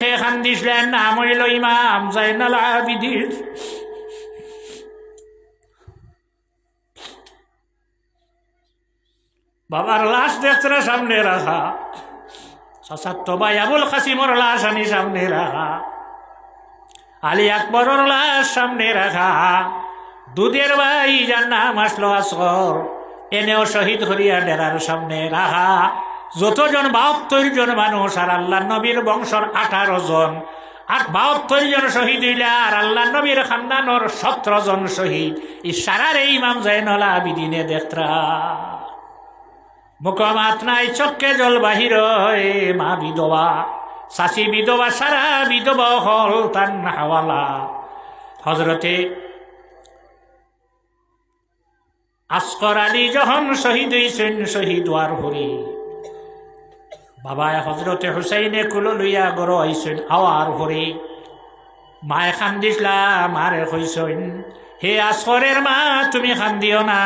কে খান দিছিলেন? নাম হইল ইমাম জাইনুল আবিদিন। বাবার লাশ দেখছে সামনে রাখা, চাচাতো ভাই আবুল কাসিমর লাশ আনি সামনে রাখা, আলী আকবরের লাশ সামনে রাখা, দুধের ভাই যার নাম আসলো আসর এনেও শহীদ হরিয়া ডেরার সামনে রাখা। যতজন 72 জন মানুষ আর আল্লাহ নবীর বংশর 18 জন, আর 72 জন শহীদ হইলে আর আল্লাহ নবীর খানদানোর 17 জন শহীদ। ইশারার ইমাম জাইনুল আবিদিনে দেখতরা মুকমাত নাই, চক্কে জল বাহির হয়। মা বিধবা, চাচি বিধবা, সারা বিধবা হল তার হাওয়ালা। হজরতে আসগর আলী যখন শহীদ হইছেন, শহীদ হওয়ার হরি বাবা হজরতে হুসাইনে কুলো লইয়া গড় আইছেন আওয়ার হরি। মায়ে খান দিসলা, মারে কইছেন হে আসগরের মা তুমি খান দিও না,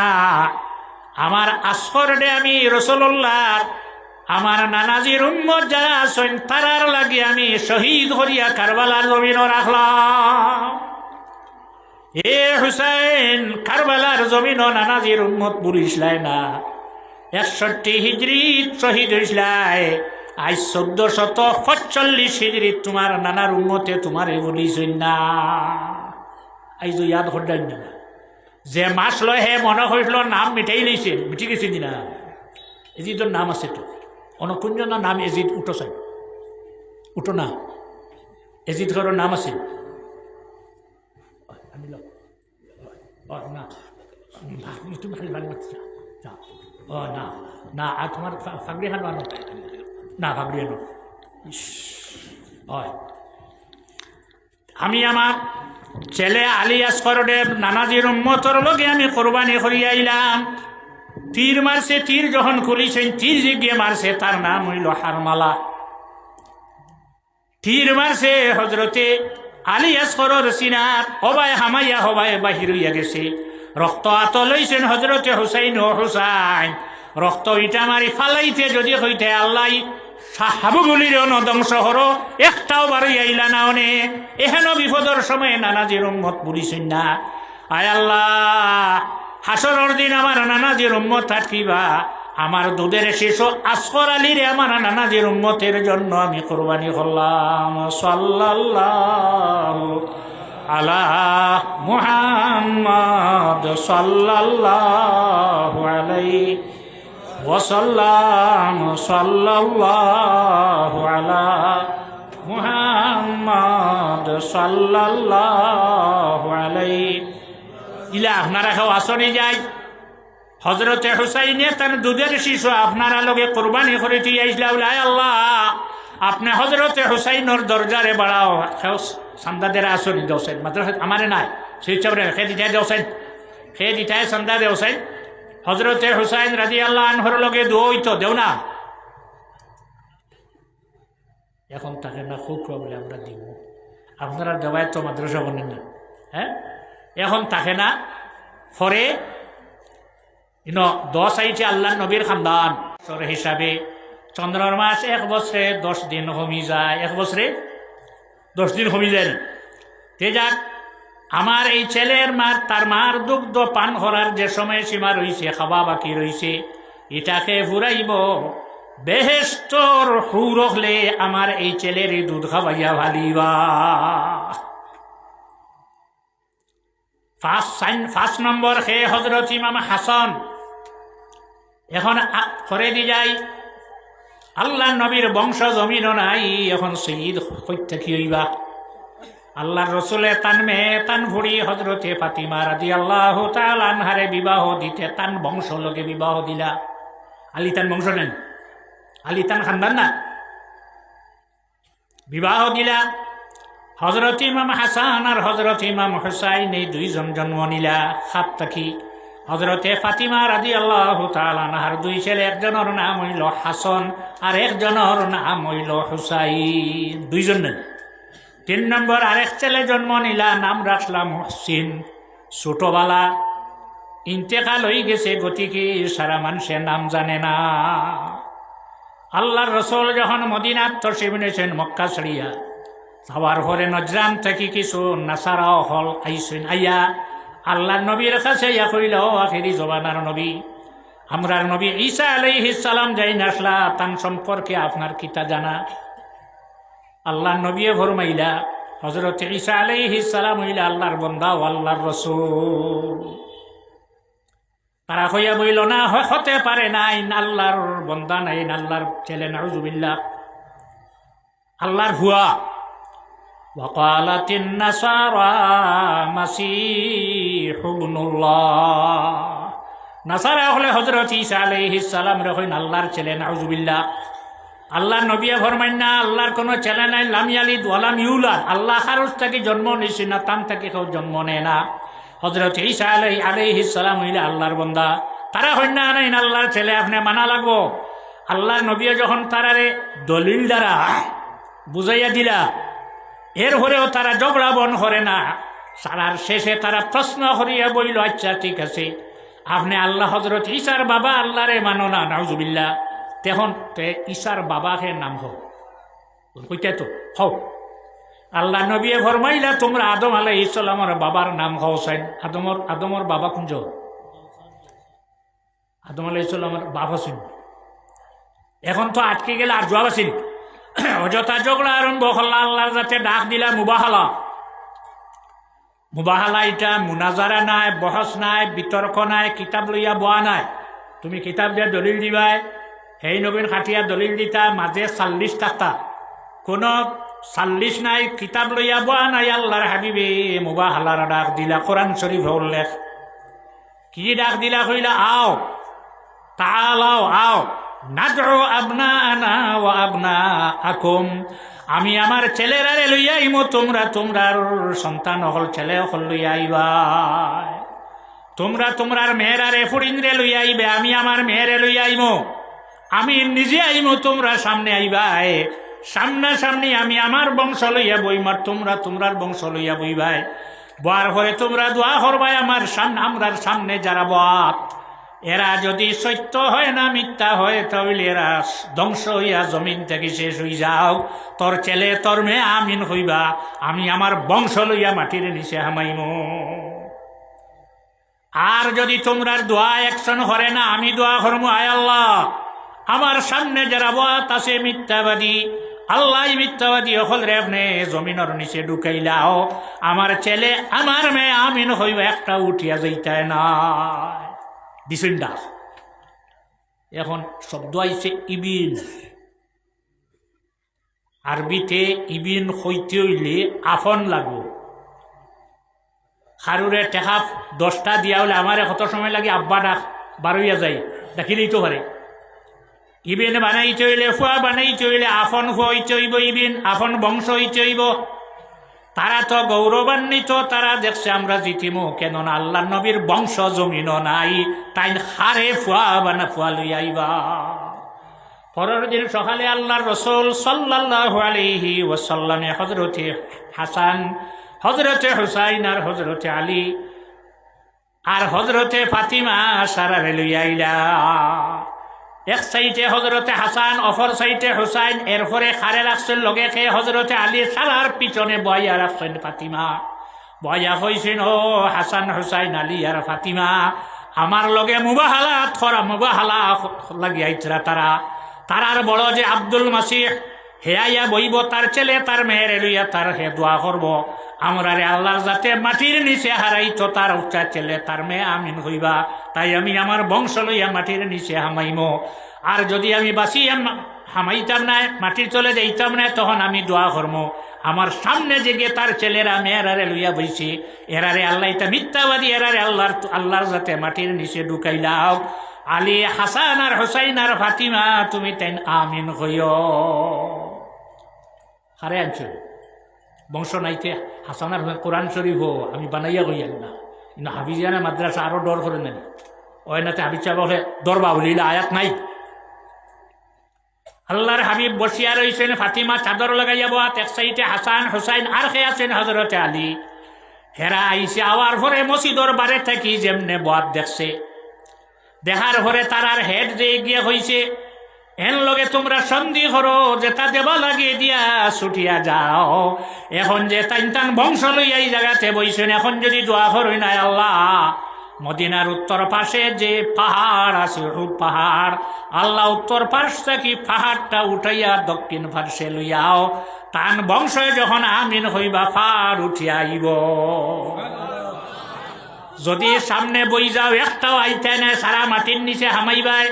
আমার আসগর দে আমি রাসূলুল্লাহ আমার নানাজির উম্মত যারা আছেন তারার লাগি আমি শহীদ হরিয়া কারবালার জমিন রাখলাম। এ হুসাইন কারবালার জমিন নানাজির উম্মত বলিসলাই না, 61 হিজরিত শহীদ হইসলাই। আজ 1445 হিজরিত তোমার নানার উম্মতে তোমারে বলিছেন না। আজ তো ইয়াদ হড্ডাই না, যে মাছ লয় হে মনে হইল নাম মিটাই লইছে, মিটি গেছে না। এজিদর নাম আছে তো, অনকুঞ্জনা নাম এজিদ, উঠো চাই উঠো না, এজিদ ঘরের নাম আছে না। তুমি খালি ভালো লাগছে না না, আর তোমার ফাগড়ি খান আনো না, ফাগড়ি আনো। আমি আমার ছেলে আলী আসগরে নানাজির উম্মতর লগে আমি কোরবানি করিয়া আইলাম। তীর মারছে, তীর যখন খুলিছেন তীর যে গিয়ে মারছে তার নাম হইল হারমালা। তীর মারছে হজরতে আলী আসগরের সিনার, হবায় হামাইয়া হবায় বাহির হইয়া গেছে। রক্ত আত লইছেন হজরতে হুসাইন ও হুসাইন, রক্ত ইটা মারি ফালাইতে যদি হইতে আল্লাহ সাহাবুগুলির ধ্বংস হর একটাও বাড়ি আইলা না অনে। এহেন বিপদর সময় নানাজির উম্মত বলিছেন না। আয় আল্লাহ, হাসরের দিন আমার নানাজির উম্মত থাকিবা, আমার দুধের শিশু আসগর আলীরে আমার নানাজির উম্মতের জন্য আমি কোরবানি করলাম। সাল্লাল্লাহু আলা মুহাম্মদ সাল্লাল্লাহু আলাইহি ওয়াসাল্লাম, সাল্লাল্লাহু আলা মুহাম্মদ সাল্লাল্লাহু আলাইহি। ইলা আপনারা কেউ আসনে যাই, হজরতে হুসাইনে তার দুধের শিশু আপনারা লগে কোরবানি করে দিয়ে আইসলা। আল্লাহ আপনি হজরতে হুসাইনের দরজারে বাড়াও, সান্দাদের আসনি দেওসেন, মাত্র আমারে নাই সেই চাপড়ে খে দিঠাই দেওসেন, খে দিঠাই সান্দা দেওসেন। হজরতে হুসাইন রাদিয়াল্লাহু আনহুর লগে দইতো দেও না, এখন তাকে না খুব বলে আমরা দিব। আপনারা দেওয়ায় তো মাদ্রাসা বলেন না, হ্যাঁ এখন তাকে না ফরে 10 আইটে আল্লাহ নবীর খানদান হিসাবে চন্দ্রর মাস 1 বছরে 10 দিন কমি যায়, 1 বছরে 10 দিন কমি যায়। তে যাক, আমার এই ছেলের মার তার মার দুগ্ধ পান করার যে সময় সীমা রয়েছে, খাওয়া বাকি রয়েছে, এটাকে ফুরাইব বেহেশতর হুর হলে আমার এই ছেলের দুধ খাওয়াইয়া ভালিবা। 5 নম্বর হে হজরত ইমাম হাসান। এখন করে দি যাই আল্লাহ নবীর বংশ জমিন নাই, এখন শহীদ হইতে কি হইবা? আল্লাহর রসুলে তান মেয়ে তান ভুড়ি হজরতে ফাতিমা রাদিয়াল্লাহু তাআলা আনহারে বিবাহ দিতে তান বংশ লোকে বিবাহ দিলা। আলী তান বংশ নেন, আলী তান খানদান না, বিবাহ দিলা। হজরত ইমাম হাসান আর হজরত ইমাম হুসাইন এই 2 জন জন্ম নিলা। 7 থাকি হজরতে ফাতিমা রাদিয়াল্লাহু তাআলা আনহার 2 ছেলে, একজনের নাম হইল হাসান আর একজনের নাম হইল হুসাইন, 2 জন নেন। 3 নম্বর আরেক ছেলে জন্ম নিলা, নাম রাখলাম মুহসিন। ছোটবেলা ইন্তেকাল হয়ে গেছে, গতিকে সারা মানুষের নাম জানে না। আল্লাহর রসুল যখন মদিনাত তশরিফ এনেছেন মক্কা ছাড়িয়া, যাওয়ার পরে নজরান থেকে কিছু নাসারাও হল আইসেন, আইয়া আল্লাহ নবীর কাছে ইয়া কইল, ও আখেরি জবানার নবী, আমরার নবী ঈসা আলাইহিস সালাম যাই নাসলা তান সম্পর্কে আপনার কিতা জানা? আল্লাহ নবী ফরমাইলা, হযরত ঈসা আলাইহিস সালাম হইলা আল্লাহর বান্দা ও আল্লাহর রাসূল। তারা কইয়া বইল, না হতে পারে না, ইন আল্লাহর বান্দা নাই, ইন আল্লাহর ছেলে, নাউযুবিল্লাহ, আল্লাহর হুয়া। ওয়াকালাতিন নাসারা মাসীহু ইবনুল্লাহ, নাসারা হলে হযরত ঈসা আলাইহিস সালাম রহিন আল্লাহর ছেলে, নাউযুবিল্লাহ। আল্লাহ নবী ফরমাইন না, আল্লাহর কোনো ছেলে নাই, লাম ইয়ালিদ ওয়া লাম ইউলাদ, আল্লাহ খারুজ থেকে জন্ম নিছে না, তান থেকে কেউ জন্ম নেয় না। হযরত ঈসা আলাইহিস সালাম হইলে আল্লাহর বান্দা, তারা হইন না নাই আল্লাহর ছেলে, আপনি মানা লাগবো। আল্লাহর নবী যখন তারারে দলিল দ্বারা বুঝাইয়া দিলা, এরপরেও তারা ঝগড়া বন করে না, সারার শেষে তারা প্রশ্ন করিয়া বইল, আচ্ছা ঠিক আছে, আপনি আল্লাহ হযরত ঈসার বাবা আল্লাহরে মানো না, নাউযুবিল্লাহ, তখন ঈসার বাবাকে নাম হোক কইতে তো হও। আল্লাহ নবী ফরমাইলা, তোমরা আদম আলাইহিস সালামের বাবার নাম হও সাইন। আদমর বাবা কুঞ্জ, আদম আলাইহিস সালামের বাবা ছিল। এখন তো আটকে গেলে আর জবাব আছিল, অযথা ঝগড়া আরম্ভ করলা। আল্লাহর যাতে ডাক দিলা মুবাহালা। মুবাহালা এটা মুনাজারা নাই, বহস নাই, বিতর্ক নাই, কিতাব লইয়া বয়া নাই। তুমি কিতাব দিয়া দলিল দিবাই, সেই নবীন খাটিয়া দলিল দিতা, মাঝে 40 থাকতা, কোনো 40 নাই, কিতাব লইয়া বয়া নাই। আল্লাহর হাবিবে মুবাহালার ডাক দিলা, কোরআন শরীফ উল্লেখ। কি ডাক দিলা? কইলা, আও তাআলাও, আও নাদউ আবনাআনা ওয়া আবনাআকুম, আমি আমার ছেলেরারে লইয়া আইমো, তোমরা তোমরার সন্তান হল ছেলে হল লইয়া আইবা। তোমরা তোমরার মেয়েরারে ফুরিনরে লইয়া আইবে, আমি আমার মেয়েরে লইয়া আইমো। আমি নিজে আইমো, তোমরা সামনে আইবাই, সামনাসামনি আমি আমার বংশ লইয়া বইমার, তোমরা তোমরার বংশ লইয়া বইবাই। বার হয়ে তোমরা দোয়া করবাই আমার সামনে, আমরার সামনে যারা বাপ, এরা যদি সত্য হয় না মিথ্যা হয়, তাহলে এরা ধ্বংস হইয়া জমিন থেকে শেষ হই যাও। তোর ছেলে তোর মেয়ে আমিন হইবা, আমি আমার বংশ লইয়া মাটির নিচে হামাইম। আর যদি তোমরার দোয়া অ্যাকশন করে না, আমি দোয়া করবো, আয় আল্লাহ, আমার সামনে যারা বাত আছে মিথ্যাবাদী, আল্লাহ মিথ্যাবাদী হল রে আপনি জমিনের নিচে ঢুকাইলাও, আমার ছেলে আমার মেয়ে আমিন হইবা, একটা উঠিয়া যাইতায় না দিসিন্ডা। এখন শব্দ আইছে ইবিন, আরবিতে ইবিন হইতে হইলে আফন লাগবো। খারুরে টেকা 10টা দিয়া হলে আমার কত সময় লাগে, আব্বা ডাক বারইয়া যায়, ডাকিলেই তো পারে। ইবিন বানাইতে হইলে, ফুয়া বানাইতে হইলে আফন ফুয়া হইতে হইব, ইবিন আফন বংশ হইতে হইব। তারা তো গৌরবান্বিত, তারা দেখছে আমরা জিতিমু, কেননা আল্লাহ নবীর বংশ জমিন নাই, তাই হারে ফুয়া বানা ফুয়া লই আইবা। পরের দিন সকালে আল্লাহর রাসূল সাল্লাল্লাহু আলাইহি ওয়াসাল্লামে হযরতে হাসান, হযরতে হুসাইন আর হযরতে আলী আর হযরতে ফাতিমা সারারে লই আইলা। এক সাইডে হযরতে হাসান, অপর সাইডে হুসাইন, এরপরে খারে রাখছেন লগে খেয়ে হযরতে আলী, সারার পিছনে বইয়া রাখছেন ফাতিমা। বইয়া কইছেন, ও হাসান হুসাইন আলী আর ফাতিমা, আমার লগে মুবাহালা থরা, মুবাহালা লাগি আইতরা তারা। তারার বড় যে আব্দুল মাসিহ, হেয়াইয়া বইব, তার ছেলে তার মেয়ের লইয়া তার হে দোয়া করব, আমরা রে আল্লাহর যাতে মাটির নিচে হারাইতো, তার উচ্চা ছেলে তার মেয়ে আমিন হইবা, তাই আমি আমার বংশ লইয়া মাটির নিচে হামাইম। আর যদি আমি বাঁচি হামাইতাম না, মাটির চলে যাইতাম না, তখন আমি দোয়া করব, আমার সামনে জেগে তার ছেলেরা মেয়েরারে লইয়া বইছে, এরারে আল্লাহ এটা মিথ্যাবাদী, এরারে আল্লাহর যাতে মাটির নিচে ঢুকাইলাও। আলী, হাসান আর হুসাইন আর ফাতিমা, তুমি তাই আমিন হইও। হারে আনছো বংশ নাইতে হাসান আর কোরআন শরীফ আমি বানাইয়া কইয়াল না, কিন্তু হাফিজিয়ানা মাদ্রাসা আরো ডর করে নেন, ওই নাতে হাফিজ সাহেব বলে দরবা বলিলা আয়াত নাই। আল্লাহর হাবিব বসিয়া রয়েছেন, ফাতিমা চাদর লাগাইয়া বাত, এক সাইডে হাসান হুসাইন আর খে আছেন হযরতে আলী। হেরা আইসে আওয়ার পরে মসজিদর বারে থাকি যেমনে বাত দেখছে, দেখার পরে তারার হেড দিয়ে গিয়ে হয়েছে, এর লগে তোমরা সন্ধি করো যেটা দেবা লাগিয়ে দিয়া ছুটিয়া যাও। এখন যে তাইন বংশ লইয়া এই জায়গাতে বইছেন, এখন যদি দোয়া করই নাই আল্লাহ মদিনার উত্তর পাশে যে পাহাড় আছে উহুদ পাহাড়, আল্লাহ উত্তর পাশ থেকে পাহাড়টা উঠাইয়া দক্ষিণ পার্শ্বে লইয়াও, তান বংশ যখন আমিন হইবা পাহাড় উঠিয়া আইব। যদি সামনে বই যাও একটাও আইতে না, সারা মাটির নিচে হামাইবাই।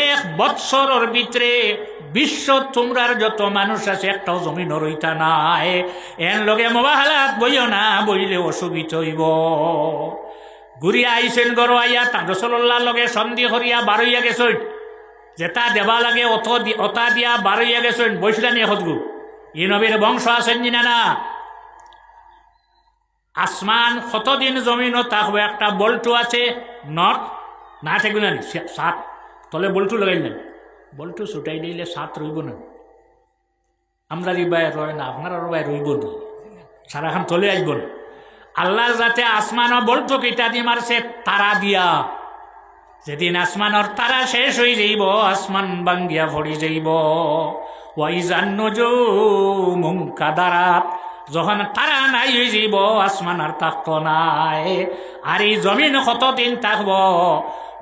1 বৎসরের ভিতরে বিশ্ব তোমরার যত মানুষ আছে একটাও জমিন রইতা নাই। এর লগে মোবাহালাত বইও না, বইলে অসুবিধা হইব। ঘুরিয়া আইসেন গরো আইয়া তা রসুল্লাহর লগে সন্ধি করিয়া বারইয়া গেছেন, যেটা দেবা লাগে অতা দিয়া বারইয়া গেছেন। বইসলেন এখদগু ই নবীর বংশ আছেন জিনা না? আসমান কতদিন জমিনও থাকবে, একটা বল্টু আছে নট না থাকবে না, 7 তলে বল্টু লাগাইলেন, বল্টু ছুটাই দিলে 7 রইব না। আমরা রিবাই রয় না, আপনার রবাই রইব না, সারাখান তলে আসব না। আল্লাহর যাতে আসমানও বল্টু কেটা দিয়ে মারছে তারা দিয়া। যেদিন আসমানর তারা শেষ হয়ে যাইব, আসমান বাঙ্গিয়া ভরি যাইব। ওয়াইজান নুজুমুন কাদারাত, যখন তারা নাই হয়ে যাইব আসমান আর থাকতো নাই। আর এই জমিন কতদিন থাকব?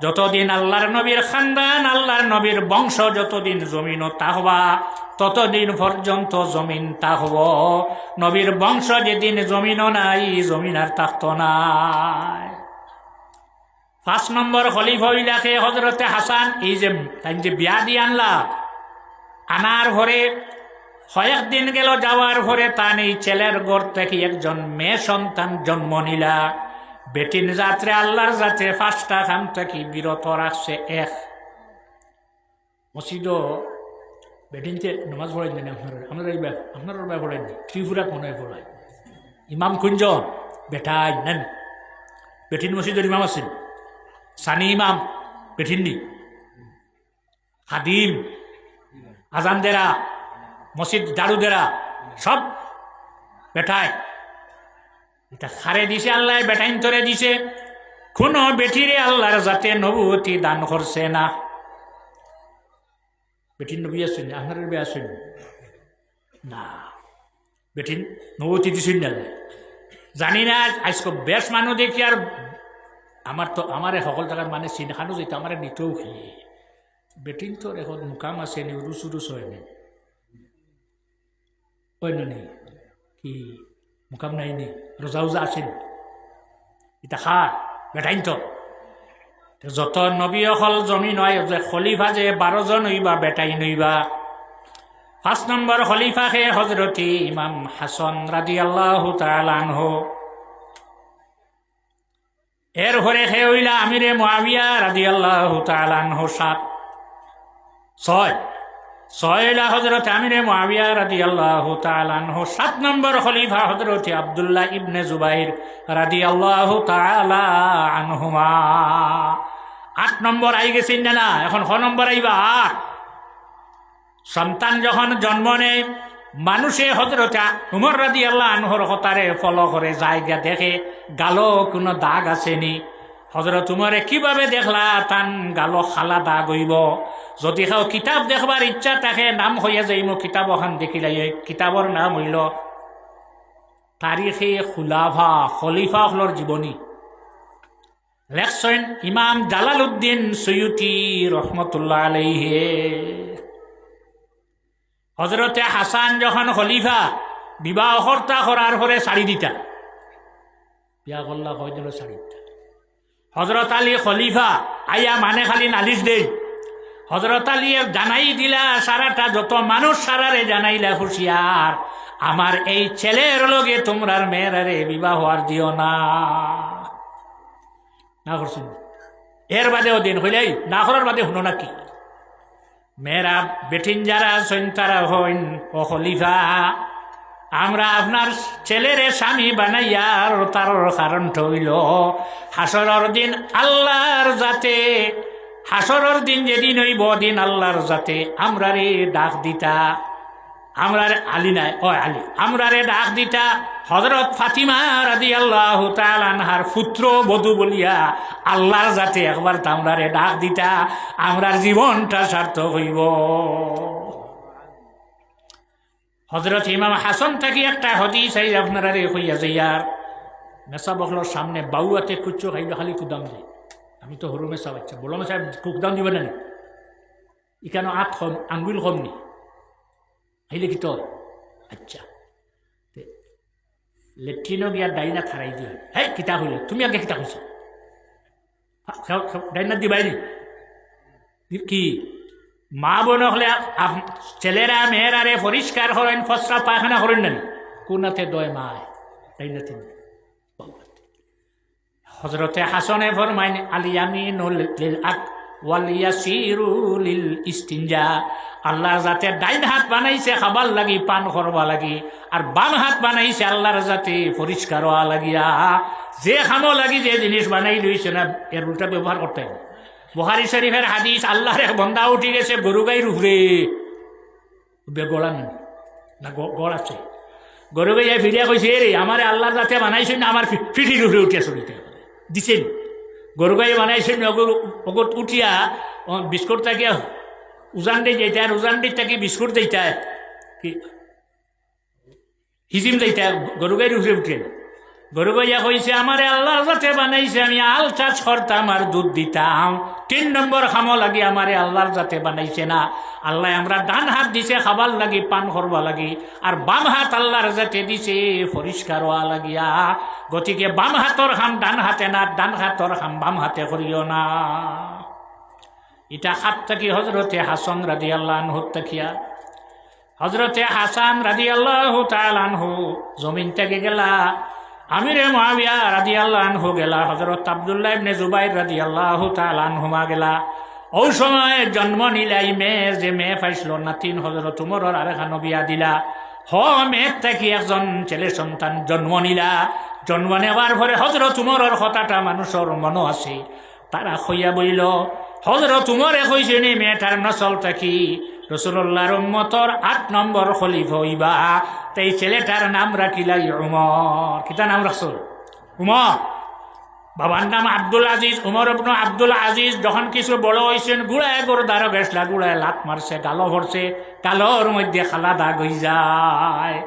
যতদিন আল্লাহর নবীর খানদান, আল্লাহর নবীর বংশ যতদিন জমিনও থাকবা, ততদিন পর্যন্ত জমিন থাকব। নবীর বংশ যেদিন জমিনও নাই, জমিন আর থাকতো নাই। 5 নম্বর খলিফা হইলাকে হজরতে হাসান। এই যে তাই যে বিয়া দিয়ে আনলা, আনার ঘরে কয়েকদিন গেল, যাওয়ার ঘরে তান এই ছেলের ঘর থেকে একজন মেয়ে সন্তান জন্ম নিলা। বেটিন যাত্রে আল্লাহর যাত্রে 5টা খান থেকে বিরত রাখছে। এক মসজিদ বেটিনতে নমাজ পড়াই দেন আপনার পড়াই দেন, ত্রিপুরাত মনে হয় পড়ায়। ইমাম কুঞ্জন বেটাই নেন, বেটিন মসজিদের ইমাম আছেন, সানি ইমাম বেঠিন্দি, খাদিম, আজান দেরা, মসজিদ ঝাড়ু দেরা, সব বেটায়। এটা খারে দিছে আল্লাহ, বেটাইন তরে দিছে। কোনো বেটিরে আল্লাহর যাতে নবুয়তি দান করছে না। বেটির নবী আসেন, আপনার বিয়ে আসেন না, বেটিন নবুয়তি দিছেন না। জানি না আজকে বেশ মানুষ দেখি, আর আমার সকল জায়গার মানে চিনখানো যেত আমার নিতেও খেয়ে বেটিন তোর এখন মুকাম আছে নি, উরুস উরুস হয় নি, হয় নি কি মুকাম নাই নি, রোজা উজা আসেন এটা খা বেটাইন তো। যত নবী হল জমি নয় যে খলিফা যে 12 জন হইবা বেটাই নইবা। 5 নম্বর খলিফা হে হজরতি ইমাম হাসান রাদিয়াল্লাহু তাআলা আনহু। এর ঘরে খে হইলা আমিরে মুআবিয়া রাদিয়াল্লাহু তাআলা আনহু। 6 হইলা হযরত আমিরে মুআবিয়া রাদিয়াল্লাহু তাআলা আনহু। 7 নম্বর খলিফা হযরত আব্দুল্লাহ ইবনে জুবাইর রাদিয়াল্লাহু তাআলা আনহুমা। 8 নম্বর আই গেছেন না, এখন 6 নম্বর আইবা। 8 সন্তান যখন জন্ম নেয়, মানুষে হযরত উমর রাদিয়াল্লাহু আনহুর হতারে ফলো করে জায়গা দেখে গালো কোনো দাগ আসেনি। হযরত উমরে কিভাবে দেখলা তান গালো খালা দাগ হইব? যদি খাও কিতাব দেখবার ইচ্ছা থাকে, নাম হইয়া যাইম কিতাব ওখান দেখিলাই। কিতাবর নাম হইল তারিখে খুলাফা, খলিফা হলর জীবনী। লেখছেন ইমাম জালালউদ্দিন সুয়ুতি রহমতুল্লাহ আলাইহি। হজরতে হাসান যখন খলিফা, বিবাহ কর্তা করার পরে শাড়ি দিতা, বিয়া করলা কয়দিন শাড়ি দিতা। হজরত আলী খলিফা আইয়া মানে খালি নালিশ দেই। হজরত আলী জানাই দিলা সারাটা যত মানুষ সারারে জানাইলা হুঁশিয়ার, আমার এই ছেলের লগে তোমরার মেয়েরারে বিবাহ আর দিও না। না করছেন এর বাদেও দিন হইলেই না করার বাদে শুনো নাকি? মেয়েরা বেটিন যারা আছেন তারা হইন ও খলিফা, আমরা আপনার ছেলেরে স্বামী বানাইয়ার তার কারণ হইল হাসরের দিন আল্লাহর যাতে, হাসরের দিন যেদিন হইব দিন আল্লাহর যাতে আমরা রে ডাক দিতা, আমরারে আলী নাই ও আলী আমরারে ডাক দিতা হযরত ফাতিমা রাদিয়াল্লাহু তাআলা আনহার পুত্র বধূ বলিয়া আল্লাহর যাতে একবার তামরারে ডাক দিতা আমরার জীবনটা সার্থক হইব। হযরত ইমাম হাসান থেকে একটা হাদিস এই আপনারা রে হইয়া যাইয়ার মেসা বখলোর সামনে বাউয়াতে কুচ্চো খাইলে খালি কুদাম দেয়। আমি তো হরু মেসা বাচ্চা বলো মেসা কুদাম দিবে না ইখানো আট কম আঙ্গুল কম নি হইলে কি তো আচ্ছা লেট্রিনও গিয়া ডাইনা থারাই দিয়ে হ্যাঁ কিতা হইলে তুমি আগে কিতা হইছ ডাইনা দিবাইনি কি মা বোন হলে ছেলেরা মেয়েরারে পরিষ্কার করেন ফসরা পায়খানা করেন না কোনাতে দয় মায় ডাইনাতে হযরতে হাসানে ফরমাইন আলিয়ামিনুল লিল আক ওয়াল ইয়াসিরু লিল ইস্তিনজা আল্লাহ যাতে ডাইন হাত বানাইছে খাবার লাগি পান করবা লাগি আর বাম হাত বানাইছে আল্লাহর যাতে পরিষ্কার হওয়া লাগিয়া যে খামো লাগি যে জিনিস বানাই লইছে না এর উল্টা ব্যবহার করতে হবে। বুখারী শরীফের হাদিস আল্লাহর এক বান্দা উঠে গেছে গরু গাইর উপরে বেগলা নেই না গড় আছে গরু গাইয়া ফিরিয়া কইছে রে আমারে আল্লাহর যাতে বানাইছে না আমার পিঠির উপরে উঠিয়া চলিতে দিছেন গরু গাই বানাইছেন অগত উঠিয়া বিস্কুট থাকিয়া উজান দিয়ে যাইতে আর উজান দিয়ে থাকি বিস্কুট দিতে কি হিজিম দিতে গরু গাইর উপরে উঠে গরু গাইয়া কইছে আমারে আল্লাহর যাতে বানাইছে আমি আল চাষ করতাম আর দুধ দিতাম 3 নম্বর খামো লাগি আমারে আল্লাহর যাতে বানাইছে না আল্লাহ আমরা ডান হাত দিছে খাবার লাগি পান করবা লাগি আর বাম হাত আল্লাহর যাতে দিছে পরিষ্কার হওয়া লাগিয়া গতিকে বাম হাতর খাম ডান হাতে না ডান হাতর খাম বাম হাতে করিও না। এটা হাত থাকি হযরতে হাসান রাদিয়াল্লাহু আনহু তাকিয়া হযরতে হাসান রাদিয়াল্লাহু তাআলা আনহু জমিন থেকে গেলা আমিরে মুআবিয়া রাদিয়াল্লাহু আনহু গেলা হযরত আব্দুল্লাহ ইবনে জুবাইর রাদিয়াল্লাহু তাআলা আনহুমা গেলা ওই সময় জন্ম নিলাই মেয়ের যে মেয়ে পাইছিল নাতিন হযরত উমরের আরেকখানো বিয়া দিলা মেয়ের থেকে একজন ছেলে সন্তান জন্ম নিলা জন্ম নেওয়ার পরে হযরত উমরের কথাটা মানুষের মনে আছে তারা কইয়া বইল হযরত উমরে কইছে নি মেয়েটার নসল থাকি রাসূলুল্লাহর উম্মতর 8 নম্বর খলিফা হইবা তাই ছেলেটার নাম রাখিলাই উমর। কিতা নাম রাখছো উমর বাবার নাম আব্দুল আজিজ উমর ইবনে আব্দুল আজিজ যখন কিছু বড় হয়েছেন গুড়ায় গরু দ্বারা গেছলা গুড়ায় লাত মারছে গালো ভরছে কালোর মধ্যে খালা দাগ হয়ে যায়।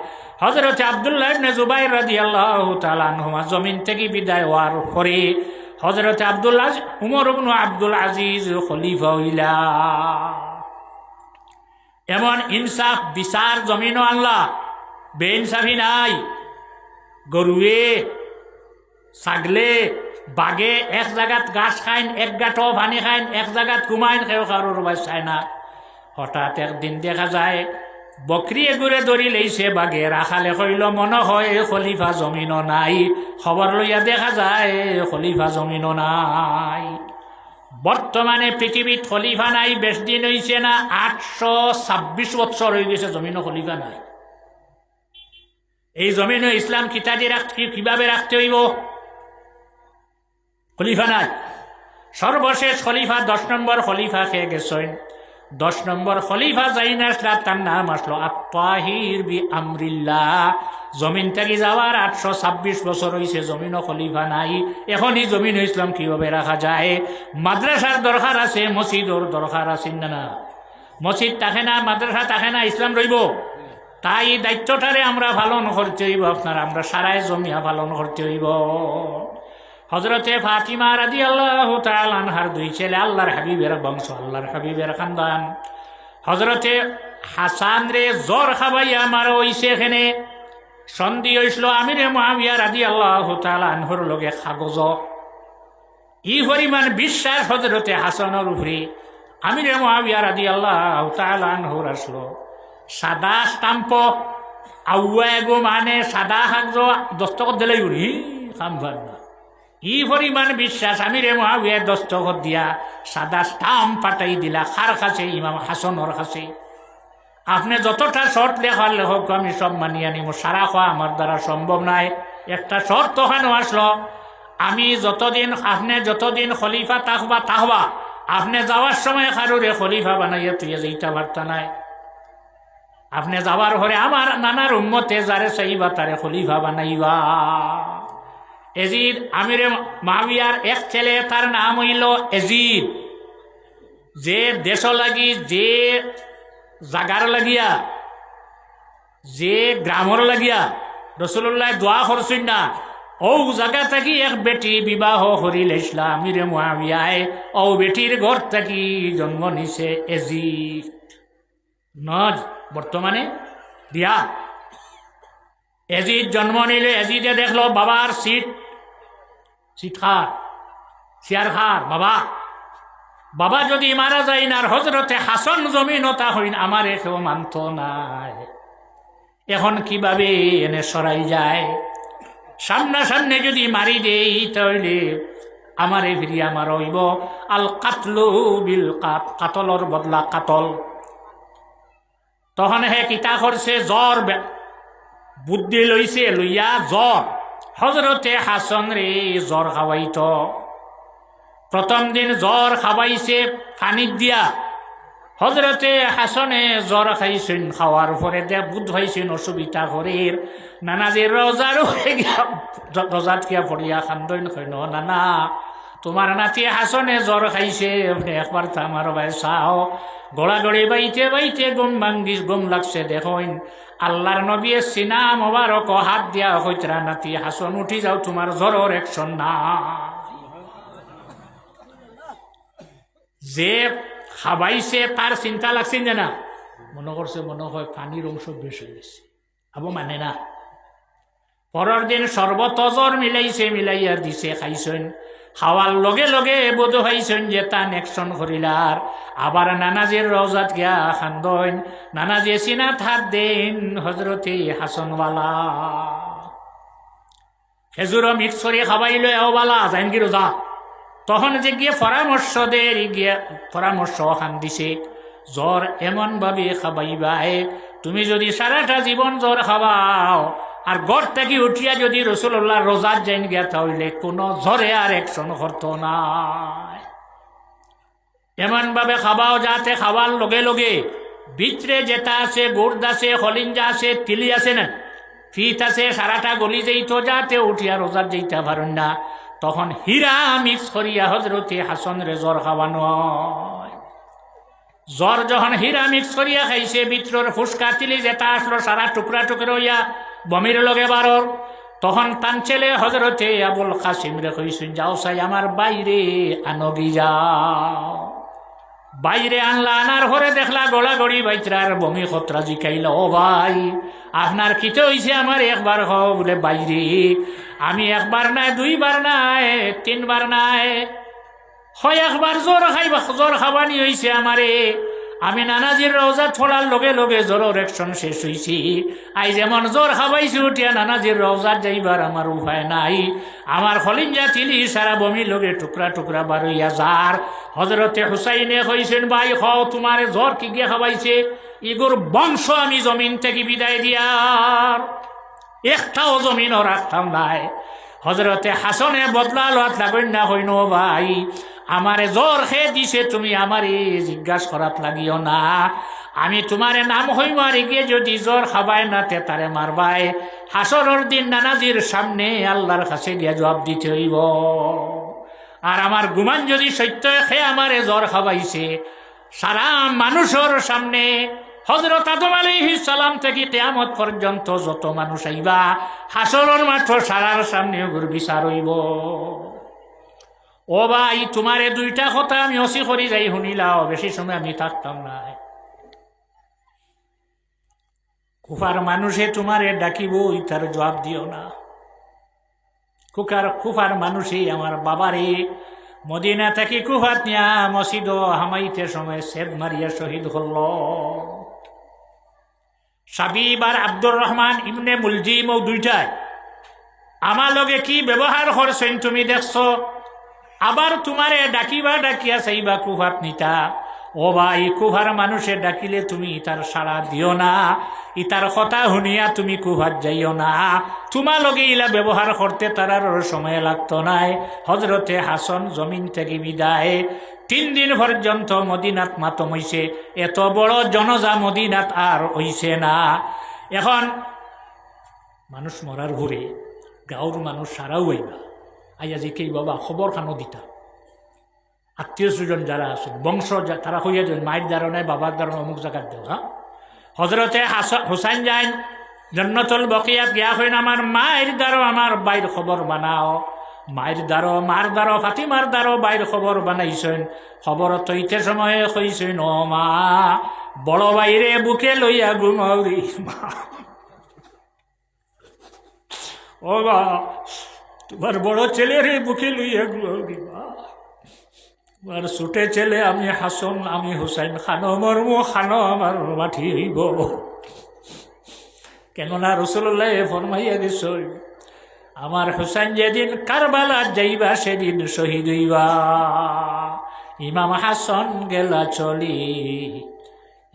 হযরত আব্দুল্লাহ ইবনে জুবাইর রাদিয়াল্লাহু তাআলা আনহুমা জমিন থেকে বিদায় হওয়ার পরে হযরত আব্দুল্লাহ উমর ইবনে আব্দুল আজিজ খলিফা হইলা। এমন ইনসাফ বিচার জমিনও আল্লাহ বেইনসাফি নাই। গরুয়ে ছাগলে বাঘে এক জায়গাত গাছ খাইন এক গাঁটো পানি খাইন এক জায়গাত কুমাইন কেউ কারোর বাসায় না। হঠাৎ একদিন দেখা যায় বকরি এগুড়ে ধরি লইছে বাঘে রাখালে কইল মনে হয় খলিফা জমিনও নাই খবর লইয়া দেখা যায় খলিফা জমিনও নাই। বর্তমানে পৃথিবীত খলিফা নাই বেশ দিন হয়েছে না 826 বছর হয়ে গেছে জমিনও খলিফা নাই। এই জমিনও ইসলাম কিতাদি কিভাবে রাখতে হইব খলিফা নাই। সর্বশেষ খলিফা 10 নম্বর খলিফা খেয়ে গেছেন 10 নম্বর খলিফা যাই না আসলা তার নাম আসলো আত-তাহির বি আমরিল্লাহ। জমিন থেকে যাওয়ার 826 বছর হয়েছে জমিনও খলিফা নাই। এখন এই জমিন ইসলাম কিভাবে রাখা যায়? মাদ্রাসার দরকার আছে মসজিদর দরকার আছে না না মসজিদ থাকে না মাদ্রাসা থাকে না ইসলাম রইব। তাই দায়িত্বটারে আমরা পালন করতে হইব আপনারা আমরা সারায় জমিয়া পালন করতে হইব। হযরতে ফাতিমা রাদিয়াল্লাহু তাআলা আনহার 2 ছেলে আল্লাহর হাবিবের বংশ আল্লাহর হাবিবের খানদান। হযরতে হাসান রে জ্বর খাবাইয়া মারা হইছে এখানে সন্ধি হইছিল আমিরে মুআবিয়া রাদিয়াল্লাহু তাআলা আনহুর লগে কাগজ। ই পরিমাণ বিশ্বাস হযরতে হাসানের উপরে আমিরে মুআবিয়া রাদিয়াল্লাহু তাআলা আনহুর আসলো। সাদা স্টাম্প আউয়াগো মানে সাদা কাগজ দস্তখত দিলেই বলি কাম ভার না। ই পরিমাণ বিশ্বাস আমিরে মুআবিয়া দস্তখত দিয়া সাদা স্টাম্প পাঠাই দিলা কার কাছে? ইমাম হাসানের কাছে। আপনি যতটা শর্ট লেখার লেখক আমি সব মানিয়ে নিব, সারা খাওয়া আমার দ্বারা সম্ভব নাই। একটা শর্ত ওখানে আসলো আমি আপনি যতদিন খলিফা তাহবা আপনি যাওয়ার সময় কারোরে খলিফা বানাইয়া তুই যেইটা বার্তা নাই। আপনি যাবার পরে আমার নানার উম্মতে যারে চাইবা তারে খলিফা বানাইবা। এজিদ আমিরে মুআবিয়ার এক ছেলে, তার নাম হইল এজিদ, যে দেশ লাগি, যে জাগার লাগিয়া, যে গ্রামর লাগিয়া রাসূলুল্লাহ দোয়া করছেন না, ও জায়গা থাকি এক বেটি বিবাহ করিল ইসলাম আমিরে মুআবিয়ায়, ও বেটির ঘর থাকি জন্ম নিছে এজিদ। নজ বর্তমানে দিয়া এজিদ জন্ম নিলে, এজিদে দেখলো বাবার সিট খার, চেয়ার খার। বাবা যদি মারা যায় না, হজরতে হাসন জমিনতা হইন আমার কেউ মানত নাই, এখন কিভাবে এনে সরাই যায়? সামনাসামনে যদি মারি দেই তাহলে আমারে ফিরি আমার হইব আল কাতলু বিল কাতলর বদলা কাতল। তখন হে কিতা করছে, জ্বর বুদ্ধি লইছে, লইয়া জ্বর হজরতে হাসন রে জ্বর খাওয়াইত। প্রথম দিন জ্বর খাওয়াইছে পানি দিয়া, হজরতে হাসনে জ্বর খাইছেন, খাওয়ার পরে দেখ বুধ হয়েছেন অসুবিধা করে নানাজির রোজার রোজাত কিয়া পড়িয়া খান্দইন কইন, নানা তোমার নাতি হাসনে জ্বর খাইছে, একবার তো আমার ভাই চাও। গোড়াগড়ি বাইতে বাইতে গম লাগছে, দেখুন আল্লাহর নবী সিনা মোবারক হাত দিয়া হইতরা, নাতি হাসন উঠি যাও, তোমার জ্বরের একশন না। যে খাবাইছে তার চিন্তা লাগছে যে না, মনে করছে মনে হয় পানির অংশ বেশ হয়ে গেছে, আবু মানে না। পরের দিন শরবত জ্বর মিলাইছে, মিলাইয়া দিছে, খাইছেন। খাওয়ার লগে লগে বোধ হইছেন যে তান একশন করিলার। আবার নানাজির রওজাত গিয়া খান্দইন, নানাজি সিনাত হাত দেন হজরতে হাসনওয়ালা। খেজুর মিক্স করে খাবাইল এওবালা জাইনগি রোজা। তখন যে গিয়ে পরামর্শ দেয়, গিয়ে পরামর্শ খান দিছে, জ্বর এমন ভাবে খাবাইবাই, তুমি যদি সারাটা জীবন জ্বর খাওয়াও আর গড় থেকে উঠিয়া যদি রাসূলুল্লাহ রোজার যাইন গিয়া, তাহলে কোনো জ্বরে আর একশন করতো না। এমন ভাবে খাবাও যাতে খাওয়ার লগে লগে ভিতরে যেটা আছে, গুড় আছে, হলিঞ্জা আছে, তিলি আছে না, ফিট আছে, সারাটা গলি যাইত, যাতে উঠিয়া রোজার যাইতে পারেন না। তখন হীরা মিক্স করিয়া হজরতে হাসন রে জ্বর খাওয়ানো। জ্বর যখন হীরা মিক্স করিয়া খাইছে, ভিতরের ফুসকা তিলি যেটা আসলো সারা টুকরা টুকরা হইয়া বমির লগে বারর। তখন তান ছেলে হজরতে আবুল কাসিম রে কইছেন, যাও চাই আমার বাইরে আনগি যাও। বাইরে আনলা, আনার ঘরে দেখলা গোড়াগড়ি বাইতরার বমি খতরা জিকাইল, ও ভাই আপনার কিতে হইছে? আমার একবার হও বলে বাইরে। আমি একবার নাই, দুইবার নাই, তিনবার নাই, হয় একবার জ্বর খাবানি হয়েছে আমারে। আমি নানাজির রওজা ছোড়ার লগে লগে জ্বরের একশন শেষ হয়েছি। আই যেমন জ্বর খাবাইছি, উঠিয়া নানাজির রওজার যাইবার আমার উপায় নাই। আমার হলিঞ্জা তিলি সারা বমি লগে টুকরা টুকরা বারইয়া যার। হজরতে হুসাইনে কইছেন, ভাই হও তোমার জ্বর কি গিয়ে খাবাইছে? ইগুর বংশ আমি জমিন থেকে বিদায় দিয়ার একটাও জমিন রাখতাম নাই। হজরতে হাসনে বদলা লোয়াত লাগেন না, হইন ভাই আমারে জ্বর খেয়ে দিছে, তুমি আমারে জিজ্ঞাসা করাত লাগিও না। আমি তোমারে নাম হইম, আর গিয়ে যদি জ্বর খাবায় না তে তারে মারবাই। হাসরের দিন নানাজির সামনে আল্লাহর কাছে গিয়া জবাব দিতে হইব। আর আমার গুমান যদি সত্য খেয়ে আমারে জ্বর খাবাইছে, সারা মানুষের সামনে হযরত আদম আলাইহিস সালাম থেকে কিয়ামত পর্যন্ত যত মানুষ আইবা, হাসরের মাঠ সারার সামনে ওর বিচার হইব। ও ভাই তোমারে দুইটা কথা আমি অসি করি যাই শুনিলাও, বেশি সময় আমি থাকতাম না। কুফার মানুষে তোমারে ডাকিব, তার জবাব দিও না। কুফার মানুষে আমার বাবারে মদিনা থেকে কুফাত নিয়া মসজিদ হামাইতে সময় সেদ মারিয়া শহীদ হল। সাবিব আর আব্দুর রহমান ইবনে মুলজিম ও দুইটাই আমার লগে কি ব্যবহার করছেন তুমি দেখছো। আবার তোমারে ডাকিবা, ডাকিয়া চাইবা কুফাত নিতা। ও ভাই কুফার মানুষে ডাকিলে তুমি ইতার সাড়া দিও না, ইতার কথা শুনিয়া তুমি কুফাত যাইও না। তোমার লগে ইলা ব্যবহার করতে তারার সময় লাগতো নাই। হজরতে হাসন জমিন থেকে বিদায় 3 দিন পর্যন্ত মদিনাত মাতম হইছে। এত বড় জনজা মদিনাত আর হইছে না। এখন মানুষ মরার ঘুরে গাঁর মানুষ সারাও হইবা আইয়া যে কেই বাবা খবর খানো দিতা, আত্মীয় স্বজন যারা আছেন বংশ তারা হইয়া যান মায়ের দ্বারা নাই বাবার দ্বারা অমুক জায়গার দেও। হ্যাঁ, হজরতে হুসাইন যাইন জন্নতুল বকিয়াত গিয়া হইন আমার মায়ের দ্বারা আমার বাইর খবর বানাও, মায়ের দ্বারো মার দ্বারো ফাতিমার দ্বারো বাইর খবর বানাইছেন। খবর তৈতে সময়ে কইছেন ও মা বড় বাইরে বুকে লইয়া ঘুমাওরি মা, ও মা তোমার বড় ছেলেরে বুকে লইয়া ঘুমাওরি মা, তোমার ছোটে ছেলে আমি হাসন আমি হুসাইন খানো মর্ম খানো আমার মাটি হইব। কেননা রাসূলুল্লাহ ফরমাইয়া দিছেন আমার হুসাইন যেদিন কারবালা যাইবা সেদিন শহীদ হইবা। ইমাম হাসান গেলা চলি,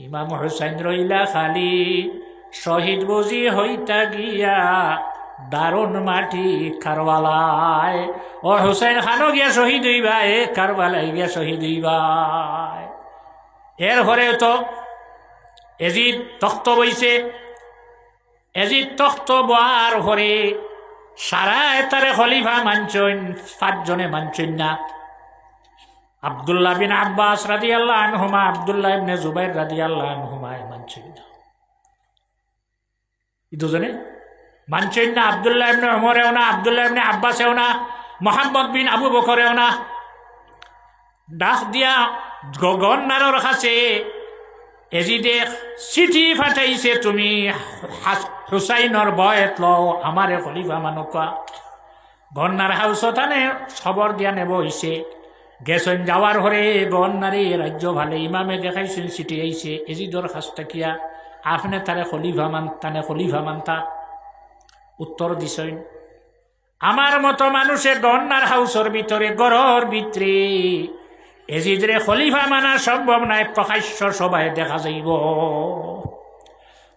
ইমাম হুসাইন রইলা খালি, শহীদ বুঝি হইতা গিয়া দারুণ মাটি কারবালায়। ও হুসাইন খানো গিয়া শহীদ হইবা, এ কারবালায় গিয়া শহীদ হইবা। এরপরে তো এজিদ তখ্ত বইছে, এজিদ তখ্ত বয়ার পরে সারা এতারে খলিফা মানছেন, 5 জনে মানছেন না। আব্দুল্লাহ বিন আব্বাস রাদিয়াল্লাহু আনহুমা, আব্দুল্লাহ ইবনে জুবাইর রাদিয়াল্লাহু আনহুমা মানছেন না, এই দুজনে মানছেন না। আব্দুল্লাহ ইবনে ওমরেও না, আব্দুল্লাহ ইবনে আব্বাসেও না, মুহাম্মদ বিন আবু বকরেও না। ডাক দিয়া গভর্নরের কাছে এজিদে চিঠি ফাটাইছে, তুমি হুসাইনর বয়ত লও আমারে খলিফা মানুকা। গভর্নর হাউসত আনে খবর দিয়া নেব হইছে। গেছেন যাওয়ার হরে গভর্নরে রাজ্য ভালে ইমামে দেখাইছেন চিঠি আইছে এজিদর কাছ থাকিয়া, আপনি তারে খলিফা মানতানে খলিফা মানতা। উত্তর দিছেন আমার মতো মানুষে গভর্নর হাউসের ভিতরে গড়র ভিতরে এজিদরে খলিফা মানা সম্ভব নাই, প্রকাশ্য সবাই দেখা যাইব।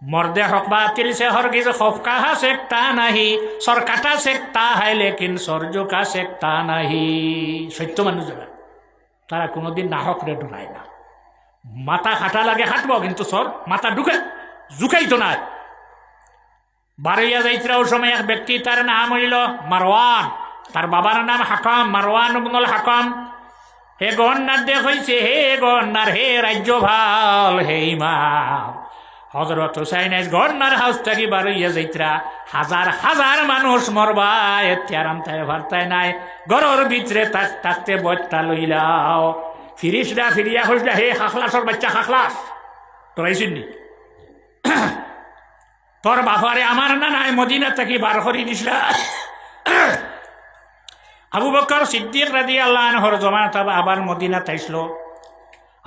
মর্দে হক বাতিল সে হরগিজ খফকা হা সেকতা নাহি, সর কাটা সেকতা হয় লেকিন সরজো কা সেকতা নাহি। সত্য মানুষ যারা তারা কোনোদিন নাহক রে ডরায় না। মাথা খাটা লাগে হাঁটব কিন্তু সর মাথা ঢুকে জুকাইতো না। বারইয়া যাইত্রাও সময় এক ব্যক্তি, তার নাম হইল মারওয়ান, তার বাবার নাম হাকাম, মারওয়ান ইবনুল হাকাম। হে গভর্নর দেখ হইছে, হে গভর্নর, হে রাজ্য ভাল, হে ইমাম হজরত হুসাইন গভর্নর হাউস থাকি বারইয়া যাইত্রা হাজার হাজার মানুষ মরবা, এতে আরাম তাই ভারতায় নাই। গরর ভিতরে থাকতে বচ্চা লইলাও, ফিরিসরা ফিরিয়া হইলা, হে খাখলাসর বাচ্চা খাখলাস তোরাইছিস নি? তোর বাপারে আমার না নাই মদিনা থাকি বার করি দিসলা। আবু বকর সিদ্দিক রাদিয়াল্লাহু আনহুর জমানাত আবার মদিনা তাইছিল।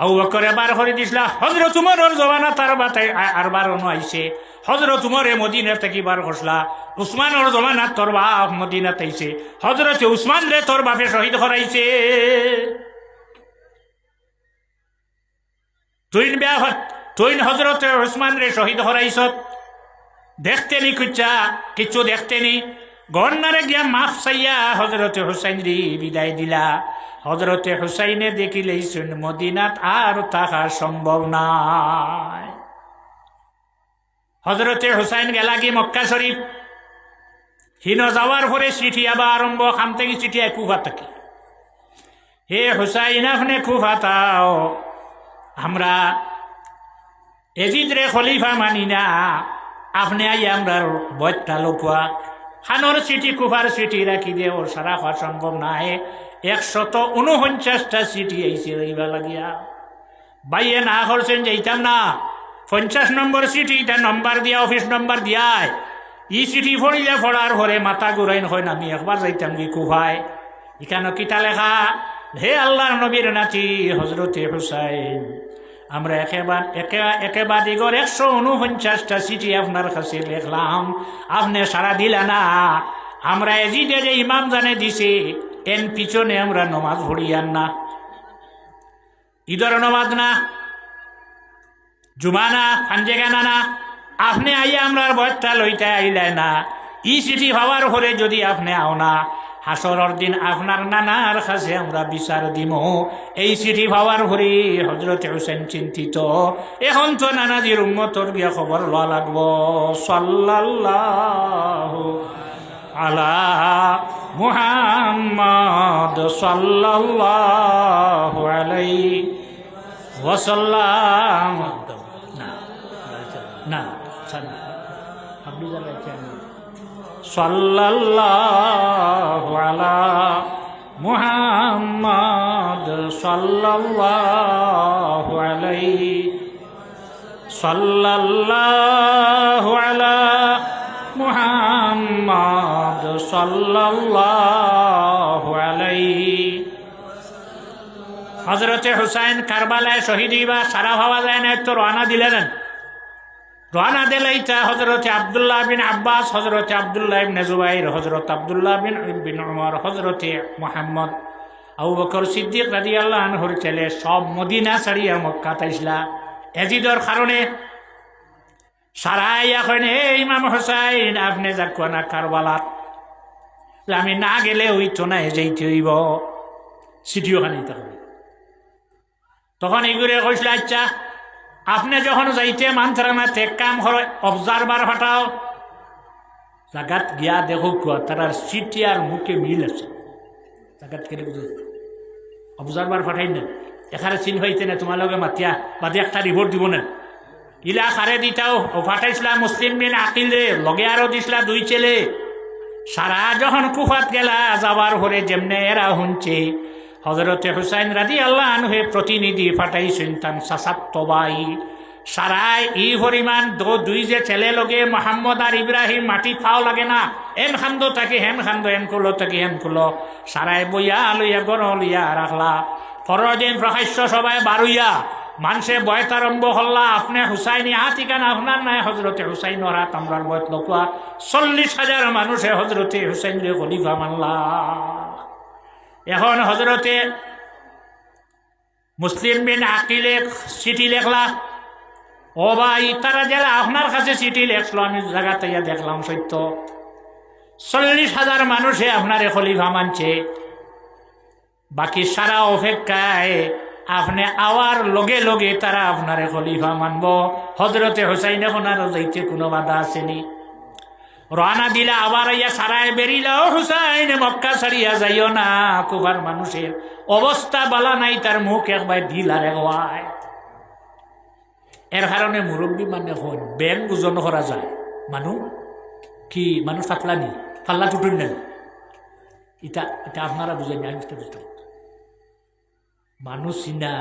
আবু বকর বার করে দিসলা। হযরত উমরের জমানাত আর বার আইছে। হযরত উমরে মদিনা থেকে বার করসলা। উসমানের জমানাত তোর বাপ মদিনা তাইছে। হযরত উসমান রে তোর বাপে শহীদ করাইছে। তুই হযরত উসমান রে শহীদ করাইছ, দেখতে নি কুচ্চা কিচ্ছু দেখতে নি। গভর্নরে গিয়া মাফ চাইয়া হজরতে হুসাইন রে বিদায় দিলা। হজরতে হুসাইনে দেখিলেইছেন মদিনাত আর থাকা সম্ভব নাই। হজরতে হুসাইন গেলা কি মক্কা শরীফ। হিন যাওয়ার পরে চিঠি আবার আরম্ভ, খাম থেকে চিঠি কুফা থাকি। হে হুসাইন আপনি কুফা তাও, আমরা এজিদ রে খলিফা মানি না, আপনি আই আমরা বয়টা লোকুয়া। খানোর চিঠি কুফার চিঠি রাখি দে, ওর সারা হওয়া সম্ভব নাই। 149টা চিঠি আইছে রইবা লাগিয়া। বাইয়ে না করছেন যাইতাম না। 50 নম্বর চিঠি, এটা নম্বর দিয়া, অফিস নম্বর দিয়ায়। ই চিঠি পড়িলে পড়ার পরে মাথা ঘুরাইন হয় না, আমি একবার যাইতাম কি কুফায়। এখানে কিতা লেখা, হে আল্লাহর নবীর নাতি হজরতে হুসাইন, আমরা একেবারে 149টা চিঠি আপনার কাছে লিখলাম, আপনি সারা দিলা না। আমরা এজিদে যে ইমাম জানে দিছে, এন পিছনে আমরা নমাজ পড়িয়ান না। ঈদের নমাজ না, জুমা না, ফাঞ্জেগানা না, আপনি আইয়া আমরার বয়টা লইতে আইলে না। ই চিঠি হওয়ার পরে যদি আপনি আও না, হাসরের দিন আপনার নানার কাছে আমরা বিচার দিব। এই চিঠি পাওয়ার পরে হযরত হুসাইন চিন্তিত, এখন তো নানাজির উম্মতর গিয়া খবর লওয়া লাগবো। সাল্লাল্লাহু আলা মুহাম্মদ সাল্লাল্লাহু আলাইহি ওয়াসাল্লাম। না আপনি জানাচ্ছেন সাল্লাল্লাহু আলা মুহাম্মদ সাল্লাল্লাহু আলাইহি সাল্লাল্লাহু আলা মুহাম্মদ সাল্লাল্লাহু আলাইহি। হযরতে হুসাইন কারবালায় শহীদ হইবা সারা হওয়া যায় না, তো রওনা দিলেন। রওনা দিলেইতা হযরতে আব্দুল্লাহ বিন আব্বাস, হযরতে আব্দুল্লাহ ইবনে জুবাইর, হযরত আব্দুল্লাহ বিন উমর, হযরতে মুহাম্মদ আবু বকর সিদ্দিক রাদিয়াল্লাহু আনহুর ছেলে সব মদিনা ছাড়িয়া মক্কাত আইসলা এজিদর কারণে। সারাই এখন ইমাম হুসাইন আপনি যাক না কারবালাত, আমি না গেলে হইতো না, যাইতে হইব, চিঠিও খানিতে হবে। তখন এগুলো কইসলে আচ্ছা আপনি যখন যাইতে মানতারা না তে কাম করে অবজারভার ফাটাও, জাগাত গিয়া দেখো তার চিঠি আর মুখে মিল আছে। জাগাত কেলে বুঝো অবজারভার ফাটাই নেন, এখানে চিন হইতে না তোমার লগে মাতিয়া বাদে একটা রিপোর্ট দিব না। ইলা সারে দিতাও ফাটাইছিলা মুসলিম বিন আকিল রে, লগে আরো দিছিলা দুই ছেলে। সারা যখন কুফাত গেলা যাবার পরে যেমনে এরা শুনছে হযরতে হুসাইন রাদিয়াল্লাহু আনহু প্রতিনিধি ফাটাইছেন তান সাসাত ভাই। সারাই ই পরিমাণ দুই যে ছেলে লগে মোহাম্মদ আর ইব্রাহিম মাটি ফাও লাগে না, এন খান্দো তাকে হেন খান্দো, এন কুলো তাকে হেন কুলো, সারাই বইয়া লইয়া গড় লইয়া রাখলা। পরদিন প্রকাশ্য সবাই বারুইয়া মানুষে বয়ত আরম্ভ হল্লা, আপনি হুসাইনি হাতিকান আপনার নাই, হযরতে হুসাইন রাত আমরার বয়ত লোকা 40,000 মানুষে হযরতে হুসাইন রে খলিফা মানলা। এখন হযরতে মুসলিম বিন আকিলে চিঠি লেখলা, ও ভাই তারা যারা আপনার কাছে চিঠি লেখলো আমি জায়গাতে দেখলাম সত্য 40,000 মানুষে আপনারে খলিফা মানছে, বাকি সারা অপেক্ষায় আপনি আওয়ার লগে লগে তারা আপনারে খলিফা মানব। হযরতে হুসাইন এখন আর যাইতে কোনো বাধা আসেনি। রওনা দিলা আবার ইয়া সারায় বেরিলা, ও হুসাইন মক্কা ছাড়িয়া যাইও না, কুবার মানুষের অবস্থা বালা নাই, তার মুখ একবার ঢিলা রেওয়ায়। এর কারণে মুরব্বী মানে হন ব্যাং ওজন করা যায়, মানুষ কি মানুষ পাতলা নি পাল্লা টুটুন নেন, এটা এটা আপনারা বুঝেন, আমি বুঝতে বুঝতে মানুষ চিনা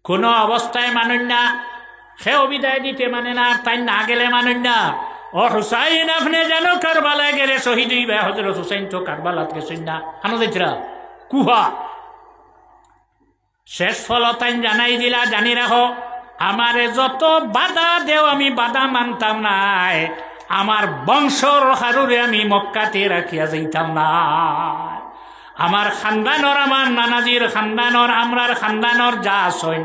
কোন অবস্থায় মানুষ না, সেও বিদায় দিতে মানে না, তাই না গেলে মানুষ না। ও হুসাইন আপনি যেন কারবালায় গেলে শহীদ হইবে, হযরত হুসাইন তো কারবালাত গেছেন না, আনো দেখরা কুহা। শেষ ফল তাই জানাই দিলা, জানি রাখো আমারে যত বাধা দেও আমি বাধা মানতাম নাই, আমার বংশর হারুরে আমি মক্কাতে রাখিয়া যাইতাম না, আমার খানদানর আমার নানাজির খানদানর আমরার খানদানর যা আসইন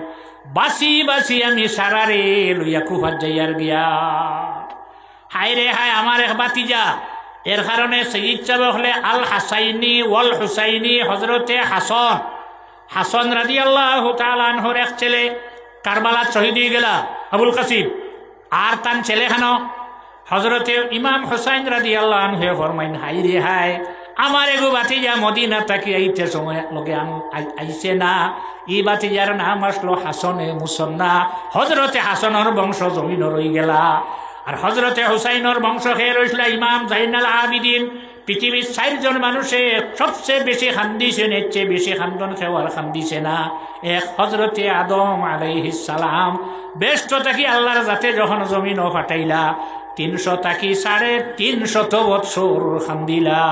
বাসি বাসি আমি সারারে লইয়া কুফাত যাইয়ার গিয়া। হাই রে হাই আমার এক বাতিজা, এর কারণে সৈয়দ সাহেব হলে আল হাসাইনি ওয়াল হুসাইনি, হযরতে হাসান রাদিয়াল্লাহু তাআলা আনহুর এক ছেলে কারবালাত শহীদ হয়ে গেলা আবুল কাসিম, আর তার ছেলে খানো হযরতে ইমাম হুসাইন রাদিয়াল্লাহু আনহু ফরমাইন, হাই রে হাই আমার এগো বাতিজা মদিনা তাকে আইতে সময় লগে আইছে না, এই বাতিজার নাম আসলো হাসনে মুসন্না, হযরতে হাসানের বংশ জমিন রই গেলা। আর হযরতে হুসাইনের বংশ খেয়ে রইছিল ইমাম জাইনাল আবিদিন। পৃথিবীর 4 জন মানুষে সবচেয়ে বেশি খান্দিছেন, এর চেয়ে বেশি খান্দন খেওয়ার খান্দিছে না, এক হযরতে আদম আলাইহিস সালাম। বেষ্ট থাকি আল্লাহর জাতে যখন জমিন ফাটাইলা 300 থাকি 350 বৎসর খান্দিলা,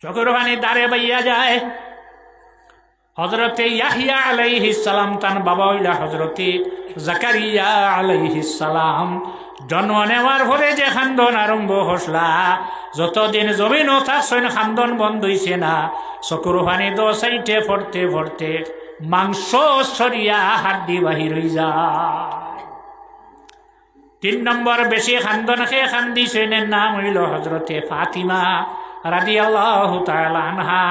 চোখের পানি দাঁড়ে বাইয়া যায়। হযরতে ইয়াহইয়া আলাইহিস সালাম তান বাবা হইলা হযরতে জাকারিয়া আলাইহিস সালাম। জন্ম নেওয়ার পরে যে খান্দন আরম্ভ হসলা, যতদিন জমিন থাকছেন খান্দন বন্ধ হইছে না, চকুর পানি 2 সাইডে ফরতে ফরতে মাংস সরিয়া হাড্ডি বাহির হয়ে যায়। 3 নম্বর বেশি খান্দন খেয়ে খান্দিছেন, এর নাম হইল হজরতে ফাতিমা রাদিয়াল্লাহু তাআলা আনহা।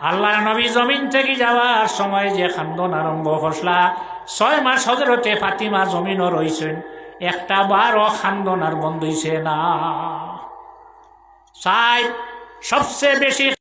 আল্লাহর নবী জমিন থেকে যাওয়ার সময় যে খান্দন আরম্ভ করলা, 6 মাস হজরতে ফাতিমা জমিনও রইছেন, একটা বারও খান্দন আর বন্ধ হইছে না। সবচেয়ে বেশি